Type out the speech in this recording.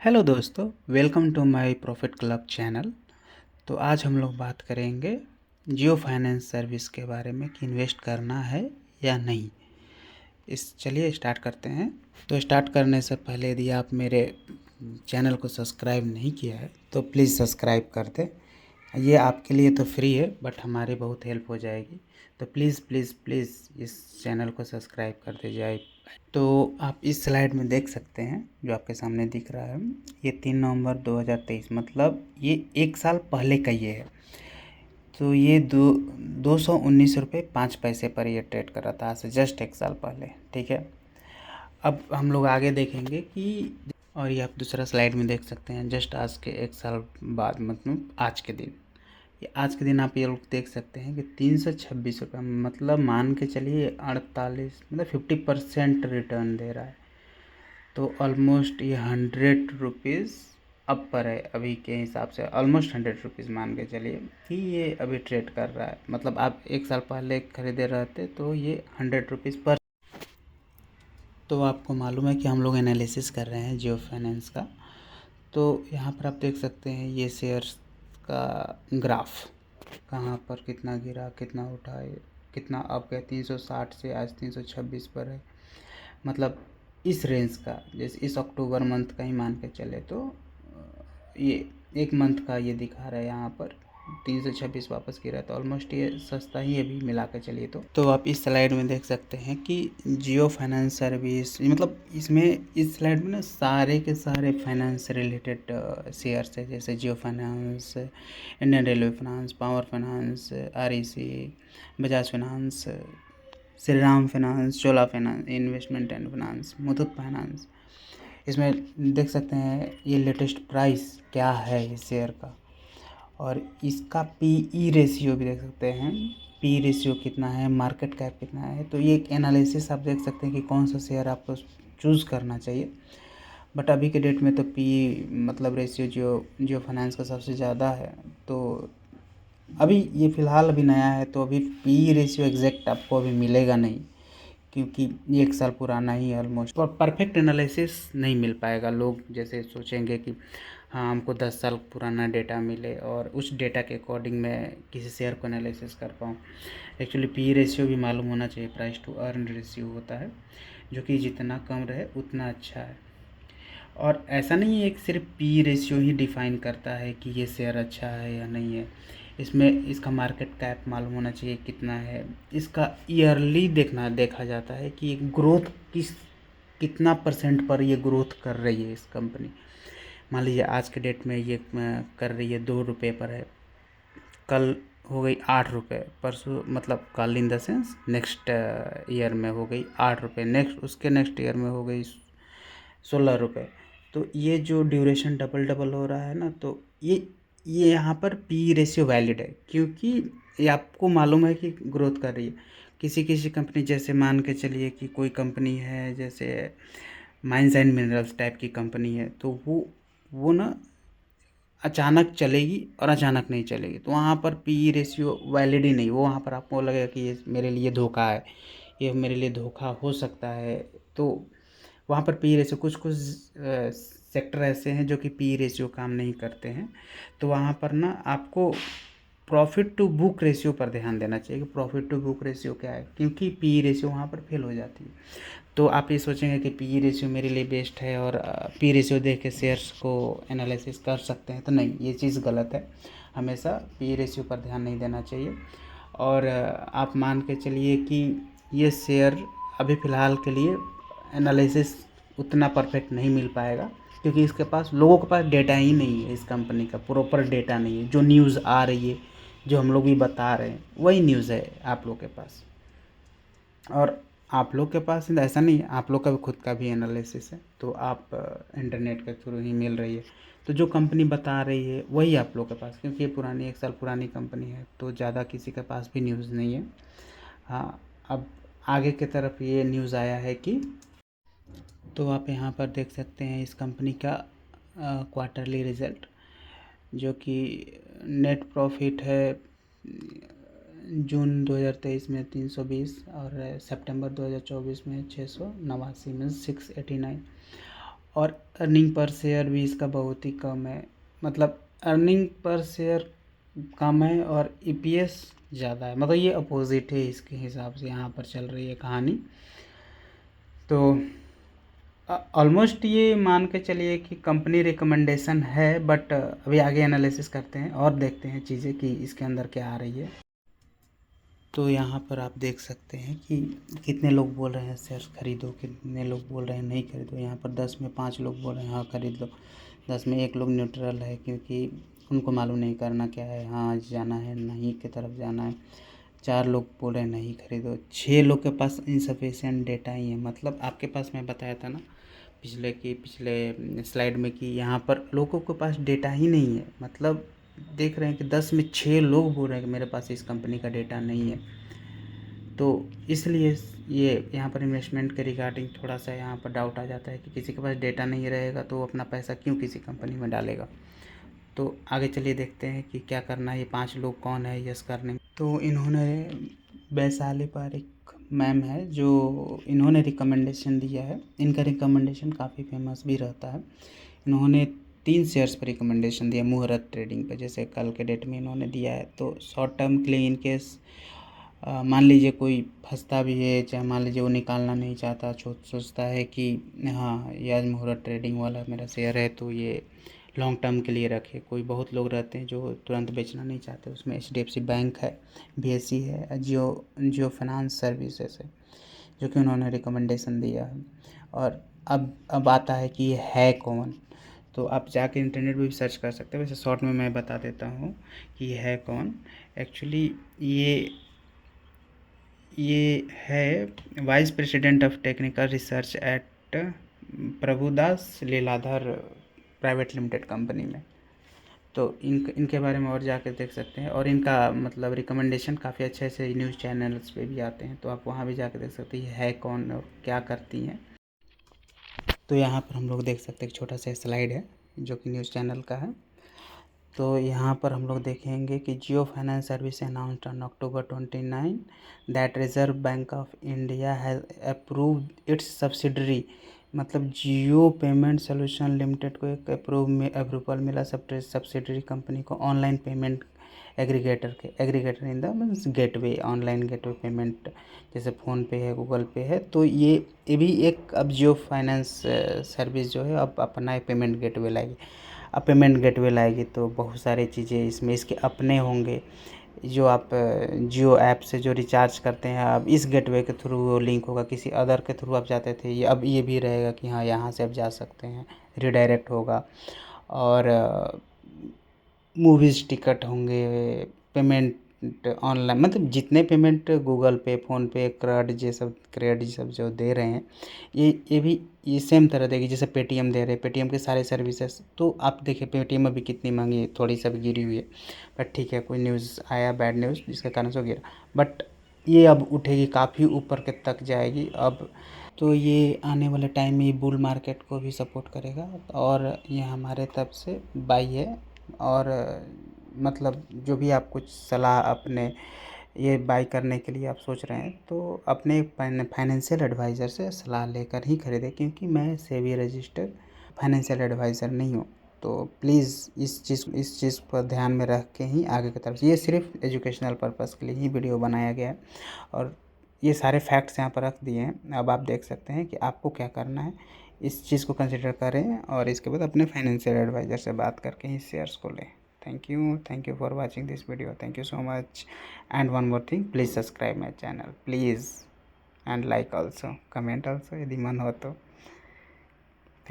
Hello दोस्तों, welcome to my profit club channel. तो आज हम लोग बात करेंगे जियो फाइनेंस सर्विस के बारे में कि इन्वेस्ट करना है या नहीं। चलिए स्टार्ट करते हैं। तो स्टार्ट करने से पहले यदि आप मेरे चैनल को सब्सक्राइब नहीं किया है तो प्लीज़ सब्सक्राइब कर दें। ये आपके लिए तो फ्री है बट हमारी बहुत हेल्प हो जाएगी। तो प्लीज़ प्लीज़ प्लीज़ इस चैनल को सब्सक्राइब कर दीजिए। तो आप इस स्लाइड में देख सकते हैं जो आपके सामने दिख रहा है, ये 3 नवंबर 2023 मतलब ये 1 साल पहले का ये है। तो ये 219 रुपये 5 पैसे पर ये ट्रेड कर रहा था, आज से जस्ट 1 साल पहले। ठीक है, अब हम लोग आगे देखेंगे कि और ये आप दूसरा स्लाइड में देख सकते हैं जस्ट आज के 1 साल बाद, मतलब आज के दिन। ये आज के दिन आप ये लोग देख सकते हैं कि 326 रुपये, मतलब मान के चलिए 48 मतलब 50% रिटर्न दे रहा है। तो ऑलमोस्ट ये 100 रुपीज़ अप पर है अभी के हिसाब से, ऑलमोस्ट 100 रुपीज़ मान के चलिए कि ये अभी ट्रेड कर रहा है। मतलब आप 1 साल पहले खरीदे रहते तो ये 100 रुपीज़ पर। तो आपको मालूम है कि हम लोग एनालिसिस कर रहे हैं जियो फाइनेंस का। तो यहाँ पर आप देख सकते हैं ये शेयर्स का ग्राफ, कहाँ पर कितना गिरा, कितना उठा, कितना अप गया। 360 से आज 326 पर है। मतलब इस रेंज का, जैसे इस अक्टूबर मंथ का ही मान के चले तो ये 1 मंथ का ये दिखा रहा है यहाँ पर 326 वापस गिरा। तो ऑलमोस्ट ये सस्ता ही अभी मिला के चलिए। तो आप इस स्लाइड में देख सकते हैं कि जियो फाइनेंस सर्विस, मतलब इसमें इस स्लाइड में ना सारे के सारे फाइनेंस से रिलेटेड शेयर्स है, जैसे Jio finance, Indian railway finance, power finance, REC, Bajaj finance, Shri Ram finance, Chola finance, investment and finance, Muthoot finance. इसमें देख सकते हैं ये लेटेस्ट प्राइस क्या है इस शेयर का, और इसका PE रेशियो भी देख सकते हैं। पी रेशियो कितना है, मार्केट कैप कितना है। तो ये एक एनालिसिस आप देख सकते हैं कि कौन सा शेयर आपको चूज़ करना चाहिए। बट अभी के डेट में तो मतलब रेशियो जियो फाइनेंस का सबसे ज़्यादा है। तो अभी ये फ़िलहाल अभी नया है, तो अभी PE रेशियो एग्जैक्ट आपको अभी मिलेगा नहीं, क्योंकि ये 1 साल पुराना ही है ऑलमोस्ट। और परफेक्ट एनालिसिस नहीं मिल पाएगा। लोग जैसे सोचेंगे कि हाँ हमको 10 साल पुराना डेटा मिले और उस डेटा के अकॉर्डिंग मैं किसी शेयर को एनालिसिस कर पाऊँ। एक्चुअली PE रेशियो भी मालूम होना चाहिए, प्राइस टू अर्न रेशियो होता है, जो कि जितना कम रहे उतना अच्छा है। और ऐसा नहीं है कि सिर्फ PE रेशियो ही डिफ़ाइन करता है कि ये शेयर अच्छा है या नहीं है। इसमें इसका मार्केट कैप मालूम होना चाहिए कितना है। इसका ईयरली देखा जाता है कि ग्रोथ कितना % पर ये ग्रोथ कर रही है इस कंपनी। मान लीजिए आज के डेट में ये कर रही है 2 रुपये पर है, कल हो गई 8 रुपये, परसों मतलब कल in the sense next year में हो गई 8 रुपये, नेक्स्ट उसके नेक्स्ट ईयर में हो गई 16 रुपये। तो ये जो ड्यूरेशन डबल डबल हो रहा है ना, तो ये यहाँ पर PE रेशियो वैलिड है, क्योंकि ये आपको मालूम है कि ग्रोथ कर रही है। किसी किसी कंपनी, जैसे मान के चलिए कि कोई कंपनी है जैसे माइंस एंड मिनरल्स टाइप की कंपनी है, तो वो ना अचानक चलेगी और अचानक नहीं चलेगी, तो वहाँ पर PE रेशियो वैलिड ही नहीं। वो वहाँ पर आपको लगेगा कि ये मेरे लिए धोखा है, ये मेरे लिए धोखा हो सकता है। तो वहाँ पर PE रेशियो, कुछ कुछ सेक्टर ऐसे हैं जो कि PE रेशियो काम नहीं करते हैं। तो वहाँ पर ना आपको प्रॉफिट टू बुक रेशियो पर ध्यान देना चाहिए कि प्रॉफिट टू बुक रेशियो क्या है, क्योंकि PE रेशियो वहाँ पर फेल हो जाती है। तो आप ये सोचेंगे कि PE रेशियो मेरे लिए बेस्ट है और PE रेशियो देख के शेयर्स को एनालिसिस कर सकते हैं, तो नहीं, ये चीज़ गलत है। हमेशा PE रेशियो पर ध्यान नहीं देना चाहिए। और आप मान के चलिए कि ये शेयर अभी फ़िलहाल के लिए एनालिसिस उतना परफेक्ट नहीं मिल पाएगा, क्योंकि इसके पास, लोगों के पास डेटा ही नहीं है। इस कंपनी का प्रॉपर डेटा नहीं है। जो न्यूज़ आ रही है, जो हम लोग भी बता रहे हैं, वही न्यूज़ है आप लोग के पास। और आप लोग के पास ऐसा नहीं है, आप लोग का भी खुद का भी एनालिसिस है, तो आप इंटरनेट के थ्रू ही मिल रही है। तो जो कंपनी बता रही है वही आप लोग के पास, क्योंकि ये पुरानी 1 साल पुरानी कंपनी है, तो ज़्यादा किसी के पास भी न्यूज़ नहीं है। हाँ, अब आगे की तरफ ये न्यूज़ आया है कि, तो आप यहाँ पर देख सकते हैं इस कंपनी का क्वार्टरली रिज़ल्ट, जो कि नेट प्रॉफिट है जून 2023 में 320 और सितंबर 2024 में 689 में 689। और अर्निंग पर शेयर भी इसका बहुत ही कम है, मतलब अर्निंग पर शेयर कम है और ईपीएस ज़्यादा है, मतलब ये अपोजिट है इसके हिसाब से यहाँ पर चल रही है कहानी। तो ऑलमोस्ट ये मान के चलिए कि कंपनी रिकमेंडेशन है, बट अभी आगे एनालिसिस करते हैं और देखते हैं चीज़ें कि इसके अंदर क्या आ रही है। तो यहाँ पर आप देख सकते हैं कि कितने लोग बोल रहे हैं शेयर्स खरीदो, कितने लोग बोल रहे हैं नहीं खरीदो। यहाँ पर 10 में 5 लोग बोल रहे हैं हाँ खरीद लो, 10 में 1 लोग न्यूट्रल है क्योंकि उनको मालूम नहीं करना क्या है, हाँ जाना है नहीं की तरफ जाना है। 4 लोग बोल रहे हैं नहीं खरीदो, 6 लोग के पास इनसफिशिएंट डेटा ही है। मतलब आपके पास मैं बताया था ना पिछले स्लाइड में कि यहाँ पर लोगों के पास डेटा ही नहीं है। मतलब देख रहे हैं कि 10 में 6 लोग बोल रहे हैं कि मेरे पास इस कंपनी का डेटा नहीं है। तो इसलिए ये यहाँ पर इन्वेस्टमेंट के रिगार्डिंग थोड़ा सा यहाँ पर डाउट आ जाता है कि किसी के पास डेटा नहीं रहेगा तो अपना पैसा क्यों किसी कंपनी में डालेगा। तो आगे चलिए देखते हैं कि क्या करना है। ये 5 लोग कौन है यस करने में। तो इन्होंने वैशाली पारिक मैम है जो इन्होंने रिकमेंडेशन दिया है। इनका रिकमेंडेशन काफ़ी फेमस भी रहता है। इन्होंने 3 शेयर्स पर रिकमेंडेशन दिया मुहूर्त ट्रेडिंग पे, जैसे कल के डेट में इन्होंने दिया है। तो शॉर्ट टर्म के लिए इनकेस मान लीजिए कोई फंसता भी है, चाहे मान लीजिए वो निकालना नहीं चाहता, सोचता है कि हाँ ये आज मुहूर्त ट्रेडिंग वाला मेरा शेयर है तो ये लॉन्ग टर्म के लिए रखे। कोई बहुत लोग रहते हैं जो तुरंत बेचना नहीं चाहते, उसमें एचडीएफसी बैंक है, बीएसई है, जियो फाइनेंस सर्विसेज है जो कि उन्होंने रिकमेंडेशन दिया है। और अब आता है कि ये है कौन। तो आप जाके इंटरनेट पे भी सर्च कर सकते हैं। वैसे शॉर्ट में मैं बता देता हूँ कि ये है कौन। एक्चुअली ये है vice president of technical research at Prabhudas Lilladher private limited company में। तो इनके बारे में और जाकर देख सकते हैं। और इनका मतलब रिकमेंडेशन काफ़ी अच्छे से न्यूज़ चैनल्स पे भी आते हैं, तो आप वहाँ भी जाकर देख सकते हैं ये है कौन और क्या करती हैं। तो यहाँ पर हम लोग देख सकते हैं एक छोटा सा स्लाइड है जो कि न्यूज़ चैनल का है। तो यहाँ पर हम लोग देखेंगे कि Jio finance service announced on October 29 that reserve bank of India has approved its subsidiary, मतलब जियो पेमेंट सोल्यूशन लिमिटेड को एक अप्रूवल मिला सब्सिडरी कंपनी को online payment aggregator in the means gateway, online gateway payment जैसे फ़ोनपे है, गूगल पे है। तो ये भी एक अब जियो फाइनेंस सर्विस जो है अब अपना एक पेमेंट गेटवे लाएगी। अब पेमेंट गेटवे लाएगी तो बहुत सारी चीज़ें इसमें इसके अपने होंगे। जो आप जियो ऐप से जो रिचार्ज करते हैं अब इस गेटवे के थ्रू वो लिंक होगा, किसी अदर के थ्रू आप जाते थे ये अब ये भी रहेगा कि हाँ यहाँ से आप जा सकते हैं, रिडायरेक्ट होगा। और मूवीज़ टिकट होंगे, पेमेंट ऑनलाइन, मतलब जितने पेमेंट गूगल पे, फ़ोनपे, क्रेड ये सब जो दे रहे हैं ये भी ये सेम तरह देगी जैसे पेटीएम दे रहे हैं। पेटीएम के सारे सर्विसेज तो आप देखिए पेटीएम अभी कितनी महंगी है, थोड़ी सा भी गिरी हुई है, बट ठीक है कोई न्यूज़ आया बैड न्यूज़ जिसके कारण से वो गिरा, बट ये अब उठेगी, काफ़ी ऊपर के तक जाएगी अब। तो ये आने वाले टाइम में बुल मार्केट को भी सपोर्ट करेगा और ये हमारे तरफ से बाई है। और मतलब जो भी आप कुछ सलाह अपने ये बाई करने के लिए आप सोच रहे हैं तो अपने फाइनेंशियल एडवाइज़र से सलाह लेकर ही खरीदें, क्योंकि मैं सेबी रजिस्टर्ड फाइनेंशियल एडवाइज़र नहीं हूँ। तो प्लीज़ इस चीज़ पर ध्यान में रख के ही आगे की तरफ, ये सिर्फ एजुकेशनल पर्पज़ के लिए ही वीडियो बनाया गया है और ये सारे फैक्ट्स यहाँ पर रख दिए हैं। अब आप देख सकते हैं कि आपको क्या करना है, इस चीज़ को कंसिडर करें और इसके बाद अपने फाइनेंशियल एडवाइज़र से बात करके ही शेयर्स को लें। Thank you for watching this video. Thank you so much. And one more thing, please subscribe my channel, please, and like also, comment also यदि मन हो तो।